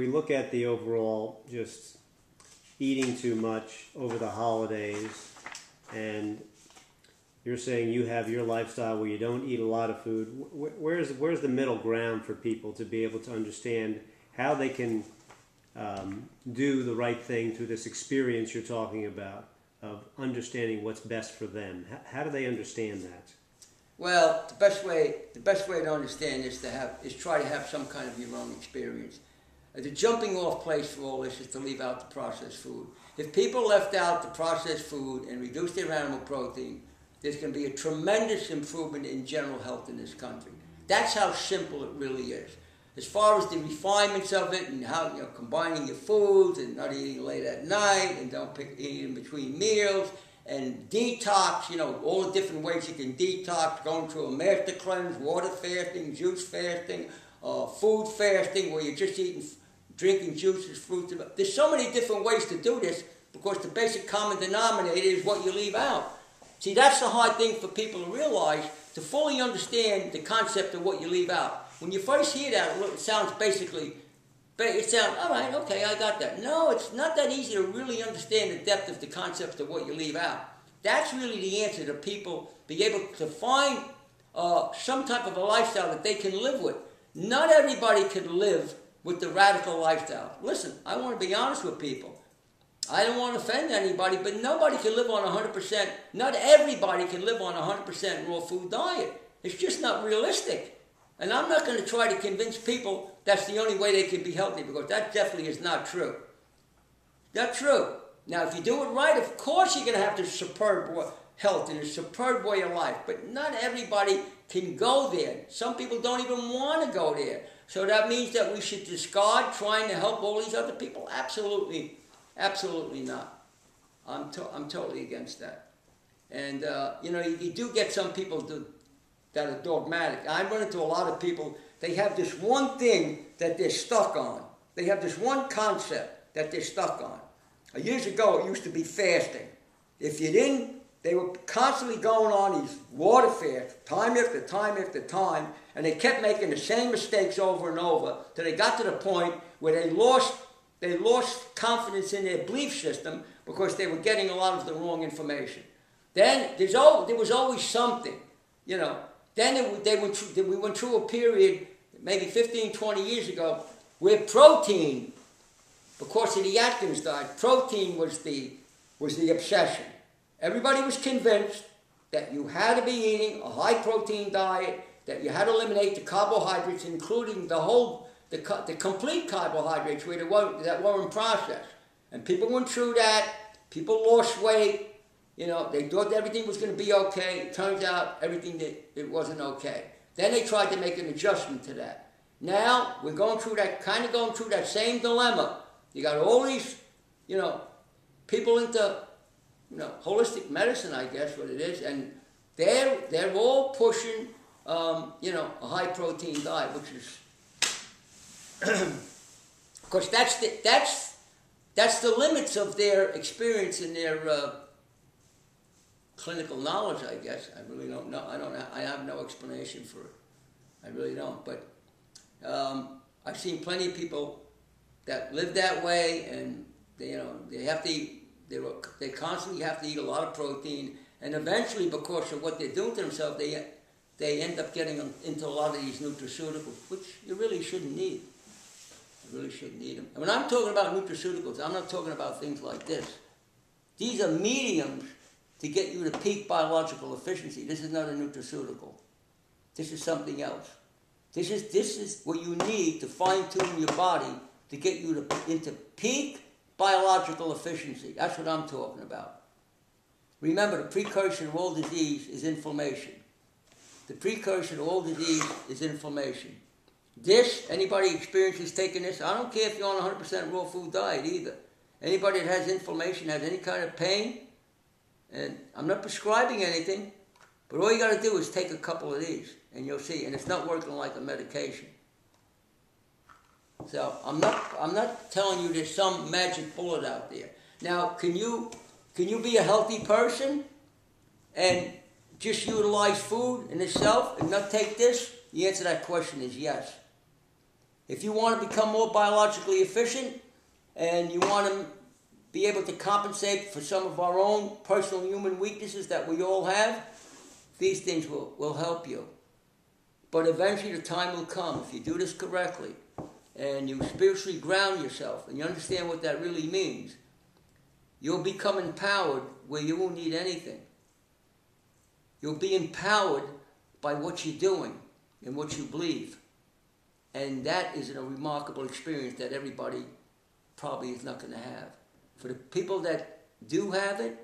We look at the overall just eating too much over the holidays, and you're saying you have your lifestyle where you don't eat a lot of food. Where's the middle ground for people to be able to understand how they can do the right thing through this experience you're talking about of understanding what's best for them? How do they understand that? Well, the best way to understand is try to have some kind of your own experience. The jumping off place for all this is to leave out the processed food. If people left out the processed food and reduced their animal protein, there's going to be a tremendous improvement in general health in this country. That's how simple it really is. As far as the refinements of it and how, combining your foods and not eating late at night and don't eat in between meals and detox, all the different ways you can detox, going through a master cleanse, water fasting, juice fasting, food fasting, where you're just drinking juices, fruits. There's so many different ways to do this because the basic common denominator is what you leave out. See, that's the hard thing for people to realize, to fully understand the concept of what you leave out. When you first hear that, it sounds all right, okay, I got that. No, it's not that easy to really understand the depth of the concept of what you leave out. That's really the answer to people be able to find some type of a lifestyle that they can live with. Not everybody can live with the radical lifestyle. Listen, I want to be honest with people. I don't want to offend anybody, but nobody can live on 100%. Not everybody can live on a 100% raw food diet. It's just not realistic. And I'm not going to try to convince people that's the only way they can be healthy, because that definitely is not true. Not true. Now, if you do it right, of course you're going to have this superb health and a superb way of life. But not everybody can go there. Some people don't even want to go there. So that means that we should discard trying to help all these other people? Absolutely. Absolutely not. I'm totally against that. And, you do get some people that are dogmatic. I run into a lot of people, they have this one thing that they're stuck on. They have this one concept that they're stuck on. Years ago, it used to be fasting. If you didn't, they were constantly going on these water fasts, time after time after time, and they kept making the same mistakes over and over, till they got to the point where they lost confidence in their belief system because they were getting a lot of the wrong information. Then there was always something, Then we went through a period, maybe 15, 20 years ago, where protein, because of the Atkins diet, protein was the obsession. Everybody was convinced that you had to be eating a high protein diet, that you had to eliminate the carbohydrates, including the complete carbohydrates that weren't processed. And people went through that. People lost weight. They thought everything was going to be okay. It turns out it wasn't okay. Then they tried to make an adjustment to that. Now we're going through that same dilemma. You got all these, people into, holistic medicine, I guess what it is, and they're all pushing, a high protein diet, which is, of course, that's the limits of their experience and their clinical knowledge, I guess. I really don't know. I have no explanation for it. I really don't. But I've seen plenty of people that live that way, and they constantly have to eat a lot of protein, and eventually, because of what they're doing to themselves, they end up getting into a lot of these nutraceuticals, which you really shouldn't need. You really shouldn't need them. And when I'm talking about nutraceuticals, I'm not talking about things like this. These are mediums to get you to peak biological efficiency. This is not a nutraceutical. This is something else. This is what you need to fine-tune your body to get you into peak biological efficiency. That's what I'm talking about. Remember, the precursor of all disease is inflammation. The precursor to all disease is inflammation. Anybody experiences taking this, I don't care if you're on a 100% raw food diet either. Anybody that has inflammation, has any kind of pain, and I'm not prescribing anything, but all you got to do is take a couple of these, and you'll see. And it's not working like a medication. So I'm not telling you there's some magic bullet out there. Now, can you be a healthy person and just utilize food in itself and not take this? The answer to that question is yes. If you want to become more biologically efficient and you want to be able to compensate for some of our own personal human weaknesses that we all have, these things will help you. But eventually the time will come, if you do this correctly, and you spiritually ground yourself, and you understand what that really means, you'll become empowered where you won't need anything. You'll be empowered by what you're doing and what you believe. And that is a remarkable experience that everybody probably is not going to have. For the people that do have it,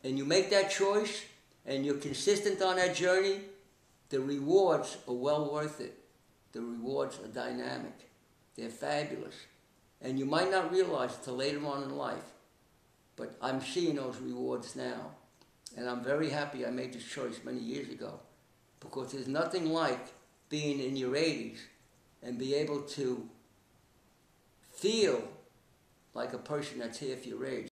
and you make that choice, and you're consistent on that journey, the rewards are well worth it. The rewards are dynamic. They're fabulous. And you might not realize it till later on in life. But I'm seeing those rewards now. And I'm very happy I made this choice many years ago. Because there's nothing like being in your 80s and be able to feel like a person that's half your age.